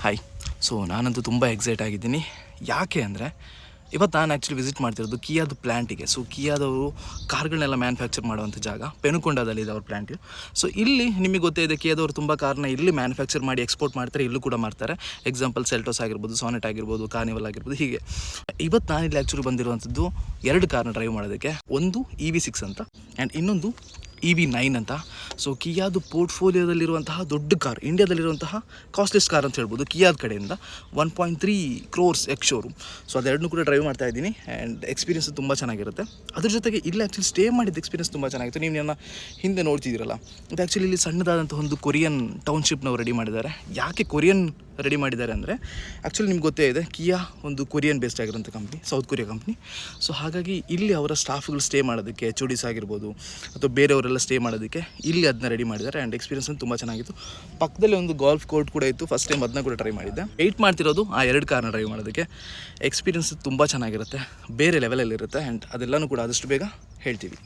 Hi. So ನಾನಂತೂ ತುಂಬ excite ಆಗಿದ್ದೀನಿ. ಯಾಕೆ ಅಂದರೆ ಇವತ್ತು ನಾನು ಆ್ಯಕ್ಚುಲಿ ವಿಸಿಟ್ ಮಾಡ್ತಿರೋದು ಕಿಯಾದ ಪ್ಲ್ಯಾಂಟಿಗೆ. ಸೊ ಕಿಯಾದವರು ಕಾರ್ಗಳನ್ನೆಲ್ಲ ಮ್ಯಾನುಫ್ಯಾಕ್ಚರ್ ಮಾಡುವಂಥ ಜಾಗ ಪೆನುಕೊಂಡದಲ್ಲಿದೆ ಅವ್ರ ಪ್ಲ್ಯಾಂಟು. ಸೊ ಇಲ್ಲಿ ನಿಮಗೆ ಗೊತ್ತೇ ಇದೆ, ಕಿಯಾದವರು ತುಂಬ ಕಾರ್ನ ಇಲ್ಲಿ ಮ್ಯಾನುಫ್ಯಾಕ್ಚರ್ ಮಾಡಿ ಎಕ್ಸ್ಪೋರ್ಟ್ ಮಾಡ್ತಾರೆ, ಇಲ್ಲೂ ಕೂಡ ಮಾಡ್ತಾರೆ. ಎಕ್ಸಾಂಪಲ್ ಸೆಲ್ಟೋಸ್ ಆಗಿರ್ಬೋದು, ಸಾನೆಟ್ ಆಗಿರ್ಬೋದು, ಕಾರ್ನಿವಲ್ ಆಗಿರ್ಬೋದು. ಹೀಗೆ ಇವತ್ತು ನಾನಿಲ್ಲಿ ಆ್ಯಕ್ಚುಲಿ ಬಂದಿರುವಂಥದ್ದು 2 ಕಾರ್ನ ಡ್ರೈವ್ ಮಾಡೋದಕ್ಕೆ. ಒಂದು EV6 ಅಂತ ಆ್ಯಂಡ್ ಇನ್ನೊಂದು EV9 ಅಂತ. ಸೊ ಕಿಯಾದು ಪೋರ್ಟ್ಫೋಲಿಯೋದಲ್ಲಿರುವಂತಹ ದೊಡ್ಡ ಕಾರ್, ಇಂಡಿಯಾದಲ್ಲಿರುವಂತಹ ಕಾಸ್ಟ್ಲಿಸ್ಟ್ ಕಾರ್ ಅಂತ ಹೇಳ್ಬೋದು ಕಿಯಾದ ಕಡೆಯಿಂದ. 1.3 crores ಎಕ್ಸ್ ಶೋರೂಮ್. ಸೊ ಅದೆರಡನ್ನೂ ಕೂಡ ಡ್ರೈವ್ ಮಾಡ್ತಾ ಇದ್ದೀನಿ ಆ್ಯಂಡ್ ಎಕ್ಸ್ಪೀರಿಯನ್ಸ್ ತುಂಬ ಚೆನ್ನಾಗಿರುತ್ತೆ. ಅದ್ರ ಜೊತೆಗೆ ಇಲ್ಲಿ ಆ್ಯಕ್ಚುಲಿ ಸ್ಟೇ ಮಾಡಿದ ಎಕ್ಸ್ಪೀರಿಯನ್ಸ್ ತುಂಬ ಚೆನ್ನಾಗಿತ್ತು. ನೀವು ನನ್ನ ಹಿಂದೆ ನೋಡ್ತಿದ್ದೀರಲ್ಲ, ಇದು ಆ್ಯಕ್ಚುಲಿ ಇಲ್ಲಿ ಸಣ್ಣದಾದಂಥ ಒಂದು ಕೊರಿಯನ್ ಟೌನ್ಶಿಪ್ನವ್ರು ರೆಡಿ ಮಾಡಿದ್ದಾರೆ. ಯಾಕೆ ಕೊರಿಯನ್ ರೆಡಿ ಮಾಡಿದ್ದಾರೆ ಅಂದರೆ ಆ್ಯಕ್ಚುಲಿ ನಿಮ್ಗೆ ಗೊತ್ತೇ ಇದೆ, ಕಿಯಾ ಒಂದು ಕೊರಿಯನ್ ಬೇಸ್ಡ್ ಆಗಿರೋಂಥ company, South Korea company. So ಹಾಗಾಗಿ ಇಲ್ಲಿ ಅವರ ಸ್ಟಾಫ್ಗಳು ಸ್ಟೇ ಮಾಡೋದಕ್ಕೆ, HODs ಆಗಿರ್ಬೋದು ಅಥವಾ ಬೇರೆಯವರೆಲ್ಲ ಸ್ಟೇ ಮಾಡೋದಕ್ಕೆ ಇಲ್ಲಿ ಅದನ್ನ ರೆಡಿ ಮಾಡಿದ್ದಾರೆ. ಆ್ಯಂಡ್ ಎಕ್ಸ್ಪೀರಿಯನ್ಸ್ ತುಂಬ ಚೆನ್ನಾಗಿತ್ತು. ಪಕ್ಕದಲ್ಲಿ ಒಂದು ಗಾಲ್ಫ್ ಕೋರ್ಟ್ ಕೂಡ ಇತ್ತು. ಫಸ್ಟ್ ಟೈಮ್ ಅದನ್ನ ಕೂಡ ಟ್ರೈ ಮಾಡಿದ್ದೆ. ವೆಯ್ಟ್ ಮಾಡ್ತಿರೋದು ಆ 2 ಕಾರ್ನ ಡ್ರೈವ್ ಮಾಡೋದಕ್ಕೆ. ಎಕ್ಸ್ಪೀರಿಯನ್ಸ್ ತುಂಬ ಚೆನ್ನಾಗಿರುತ್ತೆ, ಬೇರೆ ಲೆವೆಲಲ್ಲಿರುತ್ತೆ. ಆ್ಯಂಡ್ ಅದೆಲ್ಲನೂ ಕೂಡ ಆದಷ್ಟು ಬೇಗ ಹೇಳ್ತೀವಿ.